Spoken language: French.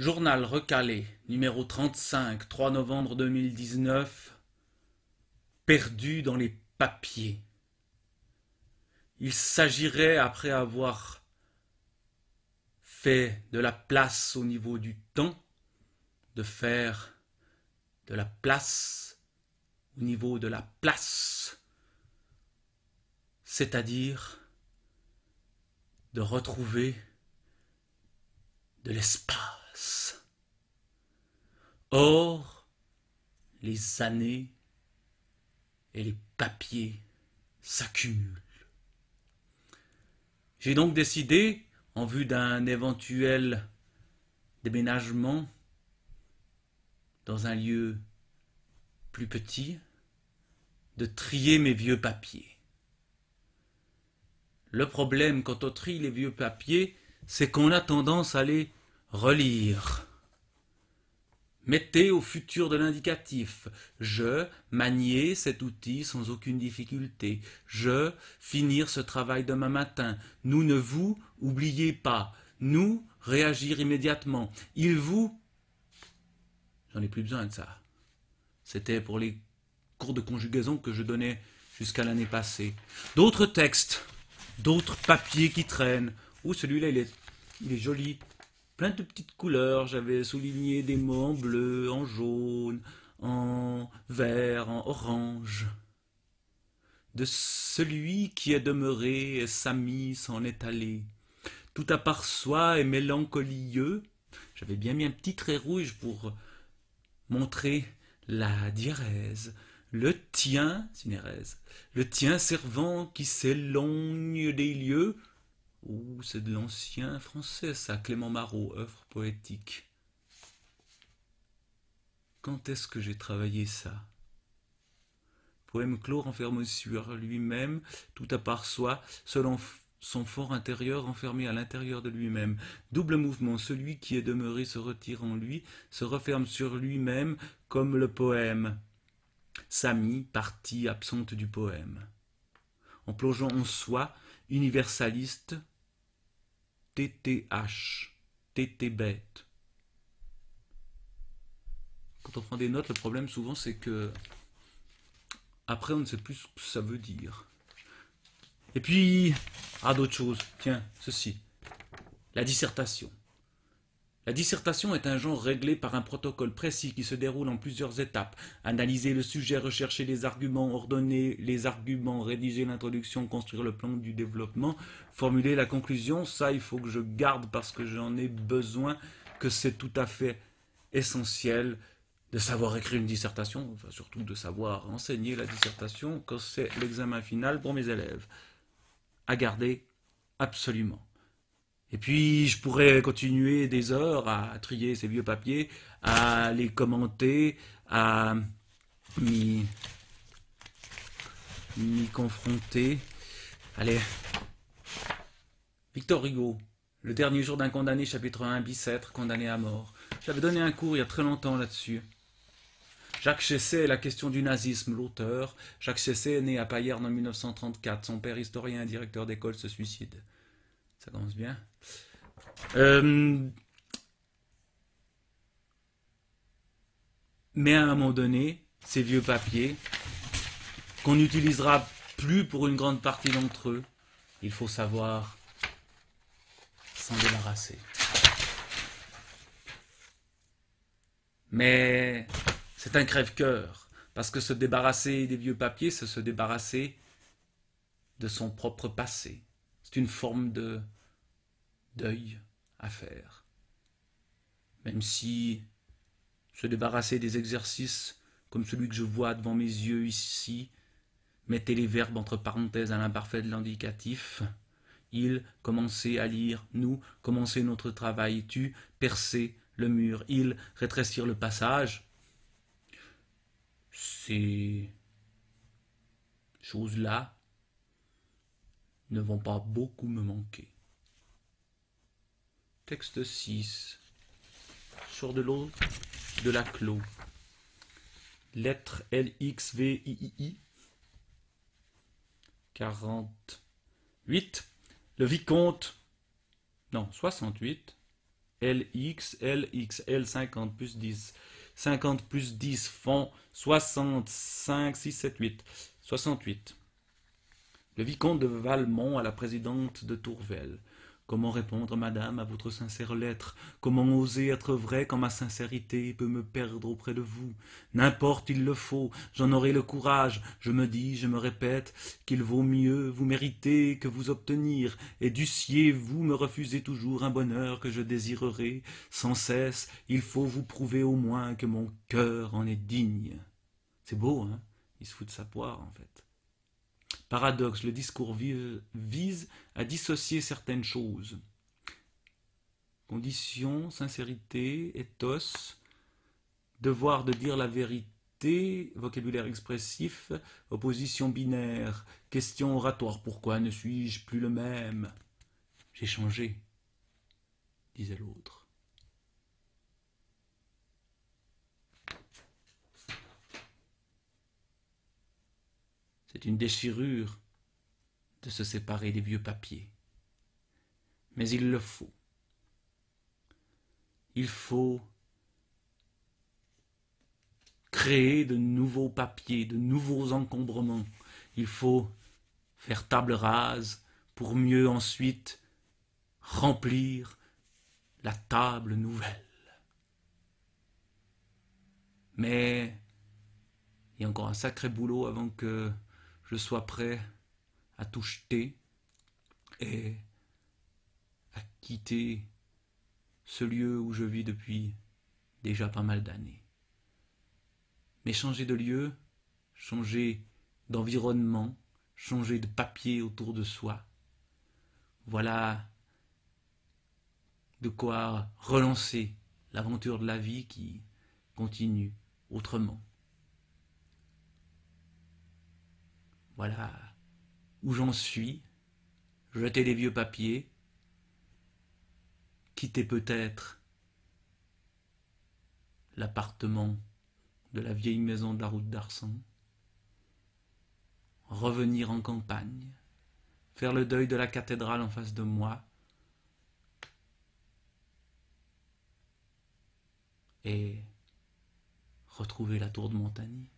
Journal recalé, numéro 35, 3 novembre 2019, perdu dans les papiers. Il s'agirait, après avoir fait de la place au niveau du temps, de faire de la place au niveau de la place, c'est-à-dire de retrouver de l'espace. Or, les années et les papiers s'accumulent. J'ai donc décidé, en vue d'un éventuel déménagement dans un lieu plus petit, de trier mes vieux papiers. Le problème quand on trie les vieux papiers, c'est qu'on a tendance à les relire. Mettez au futur de l'indicatif. Je manier cet outil sans aucune difficulté. Je finir ce travail demain matin. Nous ne vous oubliez pas. Nous réagir immédiatement. Il vous... J'en ai plus besoin de ça. C'était pour les cours de conjugaison que je donnais jusqu'à l'année passée. D'autres textes, d'autres papiers qui traînent. Oh, celui-là, il est joli. Plein de petites couleurs. J'avais souligné des mots en bleu, en jaune, en vert, en orange. De celui qui est demeuré et Samy s'en est allé. Tout à part soi est mélancolieux. J'avais bien mis un petit trait rouge pour montrer la diérèse. Le tien, synérèse, le tien servant qui s'éloigne des lieux. Ouh, c'est de l'ancien français, ça, Clément Marot, œuvre poétique. Quand est-ce que j'ai travaillé ça? Poème clos renfermé sur lui-même, tout à part soi, selon son fort intérieur enfermé à l'intérieur de lui-même. Double mouvement, celui qui est demeuré se retire en lui, se referme sur lui-même comme le poème. Samy, partie absente du poème. En plongeant en soi, universaliste, TTH, TT bête. Quand on prend des notes, le problème souvent c'est que après on ne sait plus ce que ça veut dire. Et puis, d'autres choses. Tiens, ceci. La dissertation. La dissertation est un genre réglé par un protocole précis qui se déroule en plusieurs étapes. Analyser le sujet, rechercher les arguments, ordonner les arguments, rédiger l'introduction, construire le plan du développement, formuler la conclusion. Ça, il faut que je garde parce que j'en ai besoin, que c'est tout à fait essentiel de savoir écrire une dissertation, enfin surtout de savoir enseigner la dissertation quand c'est l'examen final pour mes élèves. À garder absolument. Et puis, je pourrais continuer des heures à trier ces vieux papiers, à les commenter, à m'y confronter. Allez. Victor Hugo, Le dernier jour d'un condamné, chapitre 1, Bicêtre, condamné à mort. J'avais donné un cours il y a très longtemps là-dessus. Jacques Chessay, La question du nazisme, l'auteur. Jacques Chessay est né à Payerne en 1934. Son père, historien et directeur d'école, se suicide. Ça commence bien. Mais à un moment donné, ces vieux papiers, qu'on n'utilisera plus pour une grande partie d'entre eux, il faut savoir s'en débarrasser. Mais c'est un crève-cœur, parce que se débarrasser des vieux papiers, c'est se débarrasser de son propre passé. C'est une forme de deuil à faire. Même si se débarrasser des exercices comme celui que je vois devant mes yeux ici, mettez les verbes entre parenthèses à l'imparfait de l'indicatif, il commençait à lire, nous commencer notre travail, tu percer le mur, il rétrécir le passage. Ces choses-là ne vont pas beaucoup me manquer. Texte 6. Sur de l'eau de la clos. Lettre LXVII. 48. Le vicomte. Non, 68. LX, LXL 50 plus 10. 50 plus 10 font 65, 6, 7, 8. 68. Le vicomte de Valmont à la présidente de Tourvel. Comment répondre, madame, à votre sincère lettre? Comment oser être vrai quand ma sincérité peut me perdre auprès de vous? N'importe, il le faut, j'en aurai le courage. Je me dis, je me répète, qu'il vaut mieux vous mériter que vous obtenir, et dussiez-vous me refuser toujours un bonheur que je désirerai sans cesse, il faut vous prouver au moins que mon cœur en est digne. C'est beau, hein? Il se fout de sa poire, en fait. Paradoxe, le discours vise à dissocier certaines choses. Condition, sincérité, ethos, devoir de dire la vérité, vocabulaire expressif, opposition binaire, question oratoire, pourquoi ne suis-je plus le même? J'ai changé, disait l'autre. C'est une déchirure de se séparer des vieux papiers. Mais il le faut. Il faut créer de nouveaux papiers, de nouveaux encombrements. Il faut faire table rase pour mieux ensuite remplir la table nouvelle. Mais il y a encore un sacré boulot avant que je sois prêt à tout jeter et à quitter ce lieu où je vis depuis déjà pas mal d'années. Mais changer de lieu, changer d'environnement, changer de papier autour de soi, voilà de quoi relancer l'aventure de la vie qui continue autrement. Voilà où j'en suis, jeter les vieux papiers, quitter peut-être l'appartement de la vieille maison de la route d'Arsan, revenir en campagne, faire le deuil de la cathédrale en face de moi, et retrouver la tour de Montagny.